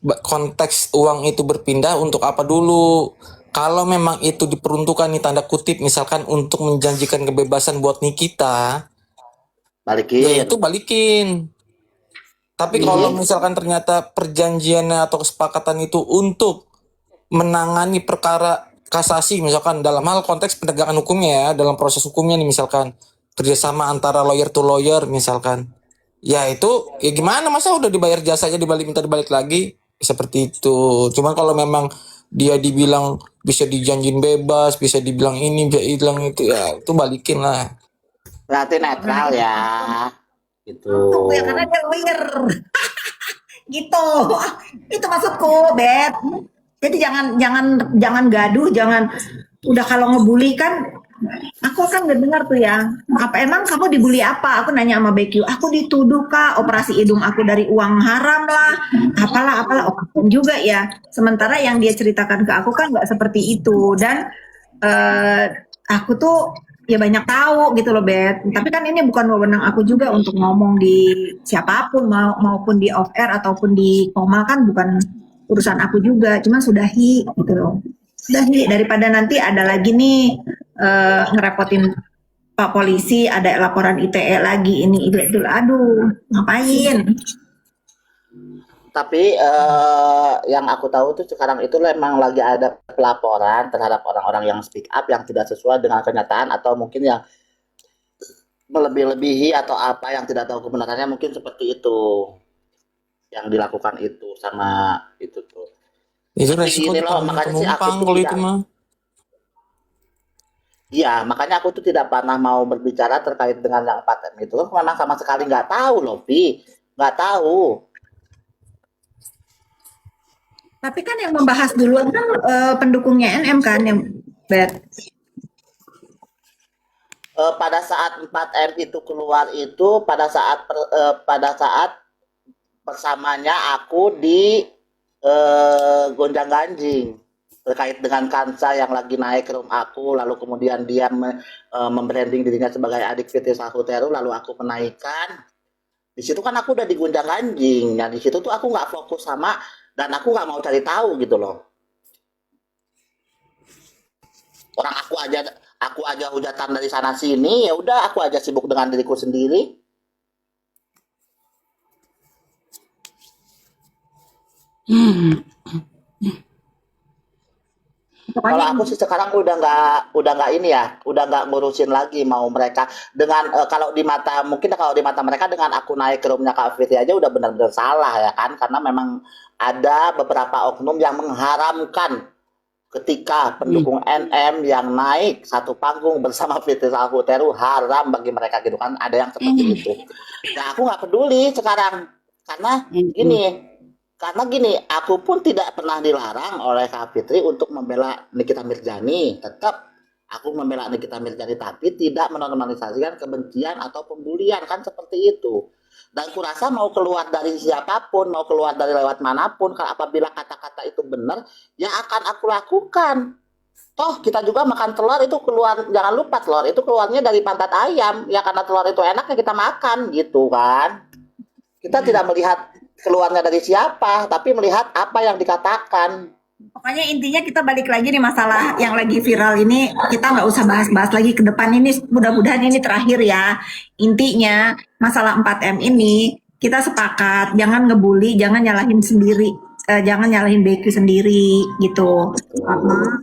konteks uang itu berpindah untuk apa dulu. Kalau memang itu diperuntukkan nih tanda kutip misalkan untuk menjanjikan kebebasan buat Nikita, ya Balikin. itu balikin. Tapi kalau misalkan ternyata perjanjiannya atau kesepakatan itu untuk menangani perkara kasasi, misalkan dalam hal konteks penegakan hukumnya ya, dalam proses hukumnya nih misalkan kerjasama antara lawyer to lawyer misalkan, ya itu ya gimana, masa udah dibayar jasanya minta dibalik lagi, seperti itu. Cuman kalau memang dia dibilang bisa dijanjin bebas, bisa dibilang ini, bisa dibilang itu, ya itu balikin lah. Berarti netral ya gitu. Maksudku ya karena dia lawyer. Gitu. Itu maksudku, Bet. Jadi jangan gaduh, jangan udah kalau ngebully kan. Aku kan nggak dengar tuh ya. Apa emang kamu dibully apa? Aku nanya sama BQ. Aku dituduh kah operasi hidung aku dari uang haram lah, apalah. Oh, juga ya. Sementara yang dia ceritakan ke aku kan nggak seperti itu, dan aku tuh ya banyak tahu gitu loh, Bet. Tapi kan ini bukan wewenang aku juga untuk ngomong di siapapun, maupun di off air ataupun di Komal, kan bukan urusan aku juga. Cuma sudahi gitu loh. Sudahi, daripada nanti ada lagi nih ngerepotin Pak Polisi, ada laporan ITE lagi, ini itu, aduh ngapain. Tapi yang aku tahu tuh sekarang itu memang lagi ada pelaporan terhadap orang-orang yang speak up yang tidak sesuai dengan kenyataan, atau mungkin yang melebih-lebihi atau apa yang tidak tahu kebenarannya, mungkin seperti itu yang dilakukan itu sama itu tuh. Itu Tapi resiko gini loh, tanggung makanya sih aku penumpang tuh kalau tidak, itu mah. iya makanya aku tuh tidak pernah mau berbicara terkait dengan yang 4M itu, karena sama sekali nggak tahu loh, Pi, nggak tahu. Tapi kan yang membahas duluan kan pendukungnya NM kan yang Bet. Pada saat 4M itu keluar itu pada saat bersamanya aku di gonjang-ganjing terkait dengan Kansa yang lagi naik ke room aku, lalu kemudian dia membranding dirinya sebagai adik Fitri Sahuteru, lalu aku menaikkan. Di situ kan aku udah digonjang-ganjing. Nah di situ tuh aku nggak fokus sama, dan aku nggak mau cari tahu gitu loh. Orang aku aja hujatan dari sana sini, ya udah aku aja sibuk dengan diriku sendiri. Kalau aku sih sekarang udah nggak ini ya, udah nggak ngurusin lagi mau mereka dengan kalau di mata, mungkin kalau di mata mereka dengan aku naik ke roomnya Kak Fitri aja udah benar-benar salah ya kan, karena memang ada beberapa oknum yang mengharamkan ketika pendukung NM yang naik satu panggung bersama Fitri Sahuteru, haram bagi mereka gitu kan, ada yang seperti itu. Nah aku nggak peduli sekarang karena gini, aku pun tidak pernah dilarang oleh Kak Fitri untuk membela Nikita Mirzani. Tetap aku membela Nikita Mirzani, tapi tidak menormalisasikan kebencian atau pembulian, kan seperti itu. Dan kurasa mau keluar dari siapapun, mau keluar dari lewat manapun, kalau apabila kata-kata itu benar, ya akan aku lakukan. Toh kita juga makan telur itu keluar, jangan lupa telur itu keluarnya dari pantat ayam. Ya karena telur itu enak ya kita makan gitu kan. Kita tidak melihat keluarnya dari siapa, tapi melihat apa yang dikatakan. Pokoknya intinya kita balik lagi nih masalah yang lagi viral ini, kita nggak usah bahas-bahas lagi ke depan ini, mudah-mudahan ini terakhir ya. Intinya masalah 4M ini kita sepakat, jangan ngebully, jangan nyalahin sendiri, jangan nyalahin BQ sendiri gitu. Karena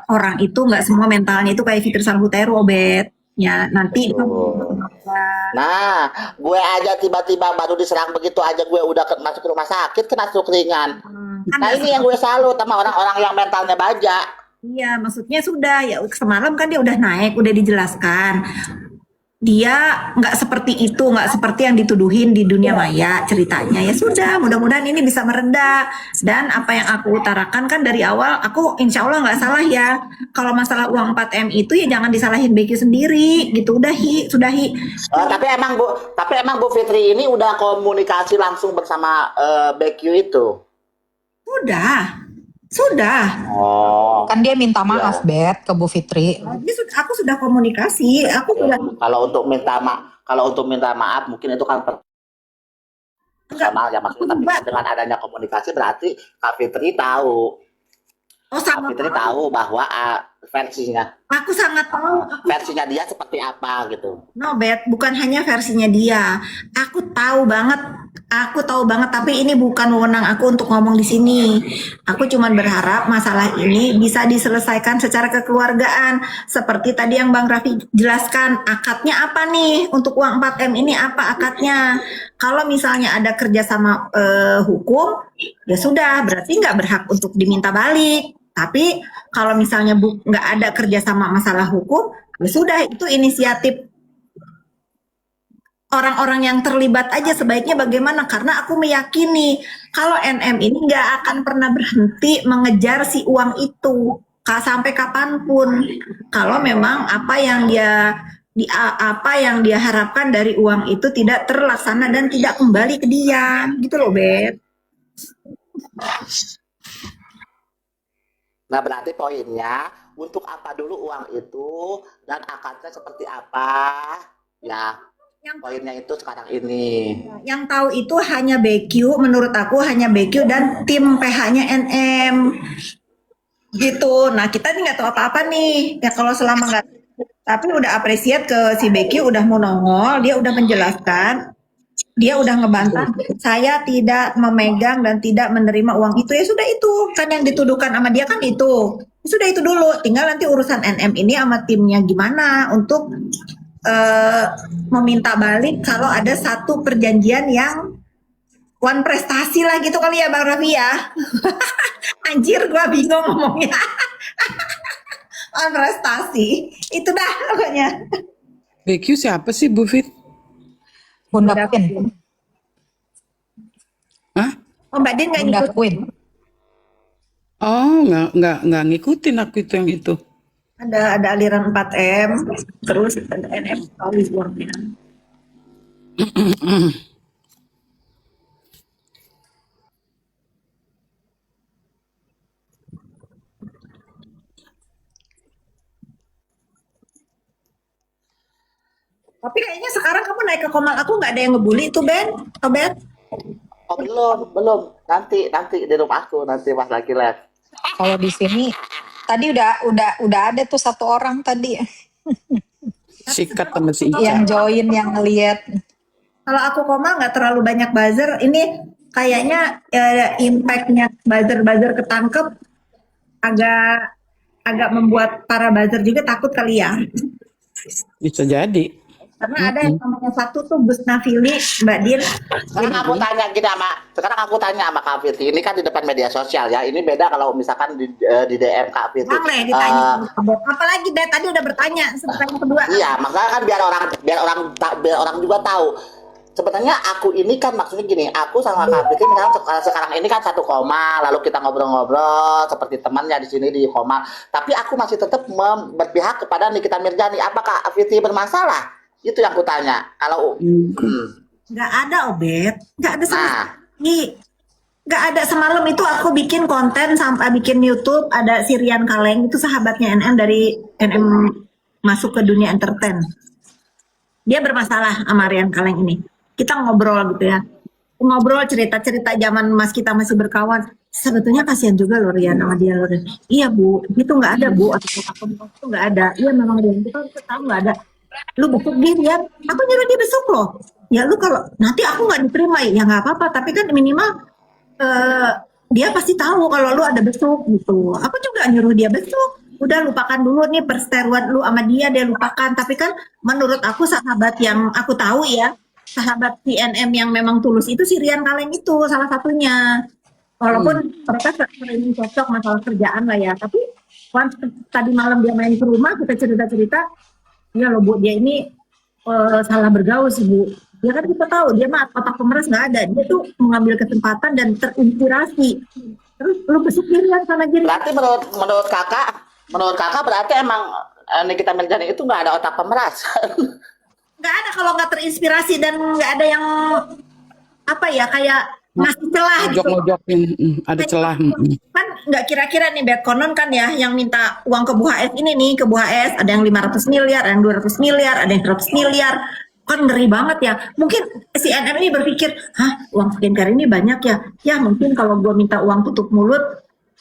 orang itu nggak semua mentalnya itu kayak Fitri Sahuteru, Bet. Ya nanti Nah, gue aja tiba-tiba baru diserang begitu aja gue udah masuk rumah sakit, kena stroke ringan. kan Nah ini yang gue salut sama orang-orang yang mentalnya baja. iya, maksudnya sudah ya semalam kan dia udah naik, udah dijelaskan. Dia nggak seperti itu, nggak seperti yang dituduhin di dunia maya ceritanya. Ya sudah, mudah-mudahan ini bisa mereda. Dan apa yang aku utarakan kan dari awal, aku insya Allah nggak salah ya. Kalau masalah uang 4M itu ya jangan disalahin BQ sendiri, gitu. Sudahi. Tapi emang Bu Fitri ini udah komunikasi langsung bersama BQ itu. Sudah. Oh. Kan dia minta maaf, Bet, ke Bu Fitri. Aku sudah komunikasi, aku sudah. Kalau untuk minta maaf mungkin itu kan personal ya maksudnya, tapi dengan adanya komunikasi berarti Kak Fitri tahu. Oh, Kak Fitri tahu bahwa versinya. Aku sangat tahu. Versinya dia seperti apa gitu. No, Bet, bukan hanya versinya dia. Aku tahu banget, tapi ini bukan wewenang aku untuk ngomong di sini. Aku cuma berharap masalah ini bisa diselesaikan secara kekeluargaan. Seperti tadi yang Bang Raffi jelaskan, akadnya apa nih? Untuk uang 4M ini apa akadnya? Kalau misalnya ada kerjasama hukum, ya sudah, berarti nggak berhak untuk diminta balik. Tapi kalau misalnya nggak ada kerjasama masalah hukum, ya sudah, itu inisiatif orang-orang yang terlibat aja sebaiknya bagaimana. Karena aku meyakini kalau NM ini nggak akan pernah berhenti mengejar si uang itu sampai kapanpun. Kalau memang apa yang dia harapkan dari uang itu tidak terlaksana dan tidak kembali ke dia, gitu loh, Bet. Nah berarti poinnya untuk apa dulu uang itu dan akadnya seperti apa ya, poinnya itu sekarang ini. Yang tahu itu hanya BQ, menurut aku hanya BQ dan tim PH-nya NM gitu. Nah kita nih nggak tahu apa-apa nih ya, kalau selama nggak, tapi udah apresiat ke si BQ, udah mau nongol, dia udah menjelaskan, dia udah ngebantah, saya tidak memegang dan tidak menerima uang itu. Ya sudah, itu kan yang dituduhkan sama dia kan itu. Ya sudah, itu dulu, tinggal nanti urusan NM ini sama timnya gimana untuk meminta balik kalau ada satu perjanjian yang one prestasi lah gitu kali ya Bang Raffi ya. Anjir gua bingung ngomongnya. One prestasi. Itu dah pokoknya. BQ siapa sih Bu Fit? Bunda Queen. Hah? Oh Mbak Din nggak Bunda ngikut. Queen. Oh, nggak ngikutin aku itu yang itu. Ada aliran 4M, terus ada NF Wisbornya. Tapi kayaknya sekarang kamu naik ke Komal aku nggak ada yang ngebully tuh Ben, oh Ben. Oh belum. Nanti di rumah aku nanti pas lagi live. Kalau di sini tadi udah ada tuh satu orang tadi Sikat sama si Ica. yang join yang ngeliat. Kalau aku Komal nggak terlalu banyak buzzer, ini kayaknya impactnya buzzer ketangkep agak membuat para buzzer juga takut kali ya. Bisa jadi. Karena ada yang namanya satu tuh Gus Nafili, Mbak Din. Sekarang aku tanya sama Kak Fitri, ini kan di depan media sosial ya. Ini beda kalau misalkan di DM Kak Fitri. Boleh ditanya. Apalagi dari tadi udah bertanya, pertanyaan kedua. Iya, makanya kan biar orang juga tahu. Sebenarnya aku ini kan maksudnya gini, aku sama Kak Fitri misalnya sekarang ini kan satu koma, lalu kita ngobrol-ngobrol seperti temannya di sini di koma. Tapi aku masih tetap berpihak kepada Nikita Mirzani. Apakah Kak Fitri bermasalah? Itu yang aku tanya. Kalau Nggak ada Obet, nggak ada sama Nah. sekali. Nggak ada. Semalam itu aku bikin konten sampai bikin YouTube, ada si Rian Kaleng, itu sahabatnya NM dari NM masuk ke dunia entertain. Dia bermasalah sama Rian Kaleng ini. Kita ngobrol gitu ya. Ngobrol cerita-cerita zaman mas kita masih berkawan. Sebetulnya kasihan juga loh Rian sama dia loh. Iya Bu, itu nggak ada Bu. Atau itu nggak ada. Iya memang Rian, kita tahu nggak ada. Lu besuk dia Rian, aku nyuruh dia besuk loh. Ya lu kalau nanti aku nggak diterima ya nggak apa-apa. Tapi kan minimal dia pasti tahu kalau lu ada besuk gitu. Aku juga nyuruh dia besuk. Udah lupakan dulu nih perseteruan lu sama dia lupakan. Tapi kan menurut aku sahabat yang aku tahu ya, sahabat CNM yang memang tulus itu si Rian Kaleng itu salah satunya. Walaupun mereka sering cocok masalah kerjaan lah ya. Tapi once tadi malam dia main ke rumah kita cerita-cerita, ya loh Bu, dia ini salah bergaul sih Bu. Ya kan kita tahu dia mah otak pemeras nggak ada. Dia tuh mengambil kesempatan dan terinspirasi. Terus lu besuk Rian sama diri. berarti menurut kakak berarti emang Nikita Mirzani itu nggak ada otak pemeras. Nggak ada kalau nggak terinspirasi dan nggak ada yang apa ya kayak ngasih celah gitu. Ngojok-ngojokin, ada celah. Kan nggak kira-kira nih Bet konon kan ya yang minta uang ke Bu HS ini nih, ke Bu HS ada yang 500 miliar, ada yang 200 miliar, ada yang 100 miliar. Kan ngeri banget ya. Mungkin si NM ini berpikir, hah uang skincare ini banyak ya. Ya mungkin kalau gue minta uang tutup mulut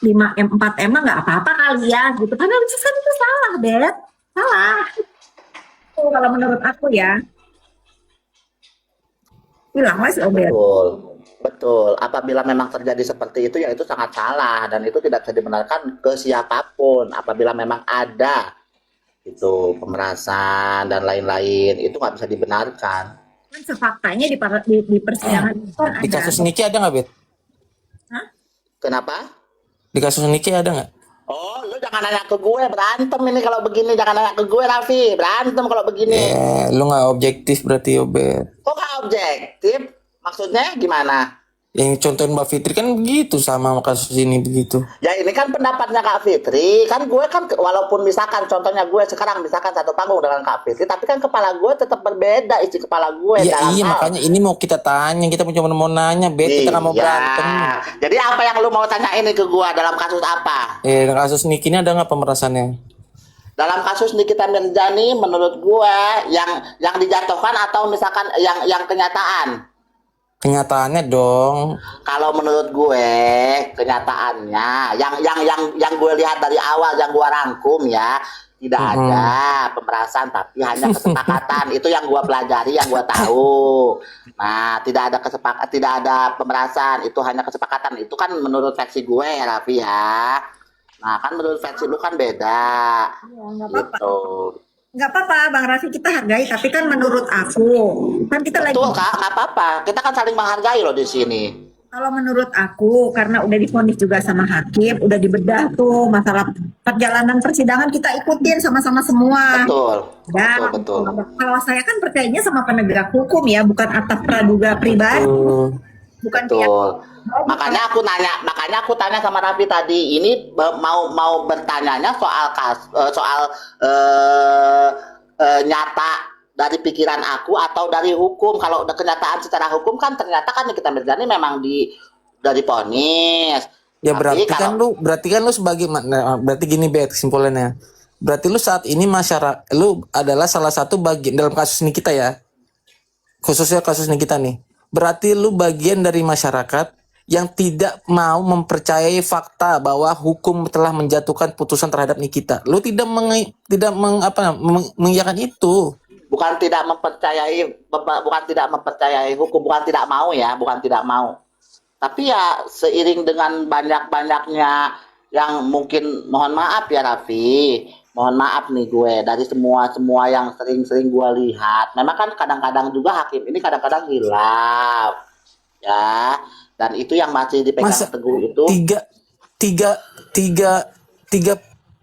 5M, 4M mah nggak apa-apa kali ya gitu. Padahal itu salah Bet. Salah. Tuh, kalau menurut aku ya. Bilang mas Obet. Betul. Apabila memang terjadi seperti itu, ya itu sangat salah dan itu tidak bisa dibenarkan ke siapapun. Apabila memang ada itu pemerasan dan lain-lain, itu nggak bisa dibenarkan. Kan sefaktanya di persidangan itu kan Di ada. kasus Niki ada nggak, Bet? Kenapa? Di kasus Niki ada nggak? Oh, lu jangan nanya ke gue, berantem ini kalau begini. Jangan nanya ke gue, Raffi. Berantem kalau begini. Lu nggak objektif berarti, Bet. Kok nggak objektif? Maksudnya gimana? Yang contohin Mbak Fitri kan begitu sama kasus ini begitu. Ya ini kan pendapatnya Kak Fitri. Kan gue kan walaupun misalkan contohnya gue sekarang misalkan satu panggung dengan Kak Fitri, tapi kan kepala gue tetap berbeda isi kepala gue. Ya dalam iya hal. makanya ini mau kita tanya, kita cuma mau nanya, Bet, kita nggak mau Iya. berantem. Jadi apa yang lu mau tanya ini ke gue dalam kasus apa? Kasus Niki ini ada nggak pemerasannya? Dalam kasus Nikita Mirzani menurut gue yang dijatuhkan atau misalkan yang kenyataan? Kenyataannya dong. Kalau menurut gue kenyataannya yang gue lihat dari awal yang gue rangkum ya tidak ada pemerasan tapi hanya kesepakatan. Itu yang gue pelajari, yang gue tahu. Nah, tidak ada pemerasan, itu hanya kesepakatan. Itu kan menurut versi gue Raffi ya. Nah, kan menurut versi lu kan beda. Ya, nggak apa-apa. Gitu. nggak apa-apa, Bang Raffi, kita hargai. Tapi kan menurut aku, kan kita lagi. Betul kak, nggak apa-apa. Kita kan saling menghargai loh di sini. Kalau menurut aku, karena udah divonis juga sama hakim, udah dibedah tuh masalah perjalanan persidangan kita ikutin sama-sama semua. Betul, Dan betul, betul. kalau saya kan percayanya sama penegak hukum ya, bukan atas praduga pribadi, bukan pihak. Betul. Makanya aku tanya sama Raffi tadi, ini mau bertanyanya soal nyata dari pikiran aku atau dari hukum. Kalau udah kenyataan secara hukum kan ternyata kan Nikita Mirzani memang dari vonis. Ya Tapi berarti kan lu sebagai berarti gini Bet kesimpulannya. Berarti lu saat ini masyarakat lu adalah salah satu bagian dalam kasus Nikita ya. Khususnya kasus Nikita nih. Berarti lu bagian dari masyarakat yang tidak mau mempercayai fakta bahwa hukum telah menjatuhkan putusan terhadap Nikita. Lu tidak mengiyakan itu. bukan tidak mempercayai hukum, bukan tidak mau ya, bukan tidak mau. Tapi ya seiring dengan banyak-banyaknya yang mungkin, mohon maaf ya Raffi, mohon maaf nih gue dari semua yang sering gue lihat, memang kan kadang-kadang juga hakim ini kadang-kadang hilaf ya, dan itu yang masih dipegang Masa teguh itu. tiga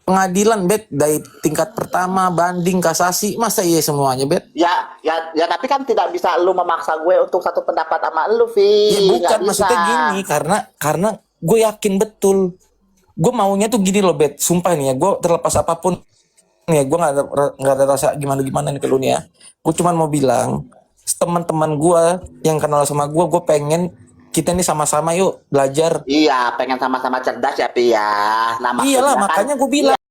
pengadilan Bet dari tingkat pertama banding kasasi, masa iya semuanya Bet? Ya, tapi kan tidak bisa lu memaksa gue untuk satu pendapat sama lu, Vi. Ya bukan, Nggak bisa. maksudnya gini, karena gue yakin betul, gue maunya tuh gini loh Bet, sumpah nih ya, gue terlepas apapun nih ya, gue nggak ada rasa gimana nih ke lu nih ya, gue cuman mau bilang teman-teman gue yang kenal sama gue pengen kita nih sama-sama yuk belajar. Iya, pengen sama-sama cerdas ya, Pi ya. Nah, Iyalah maksudnya kan makanya gue bilang